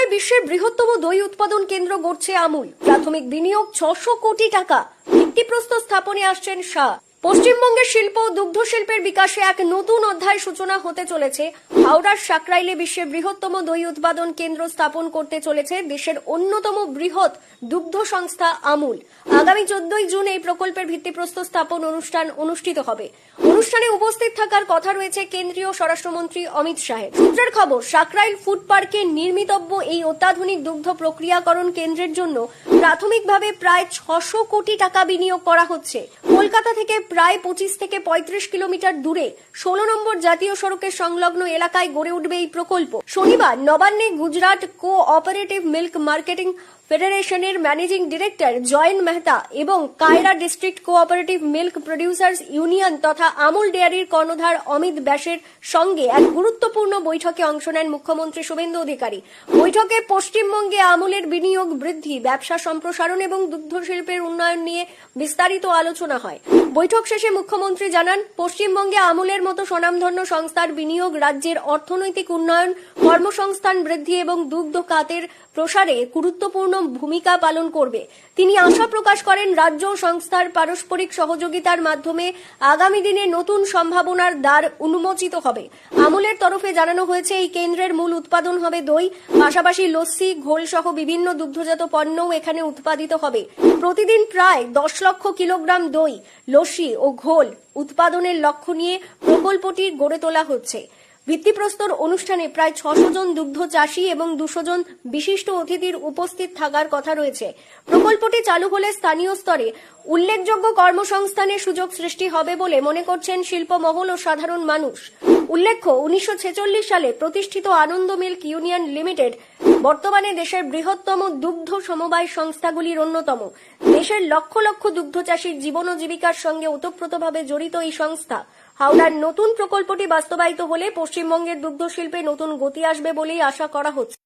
সাকরাইলে বিশ্বের বৃহত্তম দই উৎপাদন কেন্দ্র গড়ছে আমুল। প্রাথমিক বিনিয়োগ 600 কোটি টাকা। ভিত্তিপ্রস্তর স্থাপনে আসছেন শাহ। পশ্চিমবঙ্গের শিল্প ও দুগ্ধ শিল্পের বিকাশে এক নতুন অধ্যায় সূচনা হতে চলেছে। হাওড়ার সাকরাইলে বিশ্বের বৃহত্তম দই উৎপাদন কেন্দ্র স্থাপন করতে চলেছে দেশের অন্যতম বৃহৎ দুগ্ধ সংস্থা আমুল। আগামী 14 জুন এই প্রকল্পের ভিত্তিপ্রস্তর স্থাপন অনুষ্ঠান অনুষ্ঠিত হবে। অনুষ্ঠানে উপস্থিত থাকার কথা রয়েছে কেন্দ্রীয় স্বরাষ্ট্রমন্ত্রী অমিত শাহের। সূত্রের খবর, সাকরাইল ফুড পার্কে নির্মিতব্য এই অত্যাধুনিক দুগ্ধ প্রক্রিয়াকরণ কেন্দ্রের জন্য প্রাথমিকভাবে প্রায় 600 কোটি টাকা বিনিয়োগ করা হচ্ছে। কলকাতা থেকে প্রায় 25 থেকে 35 কিলোমিটার দূরে 16 নম্বর জাতীয় সড়কের সংলগ্ন এলাকায় গড়ে উঠবে এই প্রকল্প। শনিবার নবান্নে গুজরাট কো-অপারেটিভ মিল্ক মার্কেটিং ফেডারেশনের ম্যানেজিং ডিরেক্টর জয়ন মেহতা এবং Kiara district cooperative milk producers union তথা আমুল ডেয়ারির কর্ণধার অমিত ব্যাসের সঙ্গে এক গুরুত্বপূর্ণ বৈঠকে অংশ নেন মুখ্যমন্ত্রী শুভেন্দু অধিকারী। বৈঠকে পশ্চিমবঙ্গে আমুলের বিনিয়োগ বৃদ্ধি, ব্যবসা সম্প্রসারণ এবং দুগ্ধ শিল্পের উন্নয়ন নিয়ে বিস্তারিত আলোচনা হয়। বৈঠক শেষে মুখ্যমন্ত্রী জানান, পশ্চিমবঙ্গে আমুলের মতো স্বনামধন্য সংস্থার বিনিয়োগ রাজ্যের অর্থনৈতিক উন্নয়ন, কর্মসংস্থান বৃদ্ধি এবং দুগ্ধ খাতের প্রসারে গুরুত্বপূর্ণ ভূমিকা পালন করবে। তিনি আশা প্রকাশ করেন, রাজ্য ও সংস্থার পারস্পরিক সহযোগিতার মাধ্যমে আগামী দিনে নতুন সম্ভাবনার দ্বার উন্মোচিত হবে। আমুলের তরফে জানানো হয়েছে, এই কেন্দ্রের মূল উৎপাদন হবে দই, পাশাপাশি লস্যি, ঘোল সহ বিভিন্ন দুগ্ধজাত পণ্যও এখানে উৎপাদিত হবে। প্রতিদিন প্রায় 10 লক্ষ কিলোগ্রাম দই, লস্যি ও ঘোল উৎপাদনের লক্ষ্য নিয়ে প্রকল্পটি গড়ে তোলা হচ্ছে। ভিত্তিপ্রস্তর অনুষ্ঠানে প্রায় 600 জন দুগ্ধ চাষী এবং 200 জন বিশিষ্ট অতিথির উপস্থিত থাকার কথা রয়েছে। প্রকল্পটি চালু হলে স্থানীয় স্তরে উল্লেখযোগ্য কর্মসংস্থানের সুযোগ সৃষ্টি হবে বলে মনে করছেন শিল্পমহল ও সাধারণ মানুষ। উল্লেখ্য, 1946 সালে প্রতিষ্ঠিত আনন্দ মিল্ক ইউনিয়ন লিমিটেড বর্তমানে দেশের বৃহত্তম দুগ্ধ সমবায় সংস্থাগুলির অন্যতম। দেশের লক্ষ লক্ষ দুগ্ধ চাষীর জীবন ও জীবিকার সঙ্গে ওতপ্রোতভাবে জড়িত এই সংস্থা। হাওড়ার নতুন প্রকল্পটি বাস্তবায়িত হলে পশ্চিমবঙ্গের দুগ্ধ শিল্পে নতুন গতি আসবে বলেই আশা করা হচ্ছে।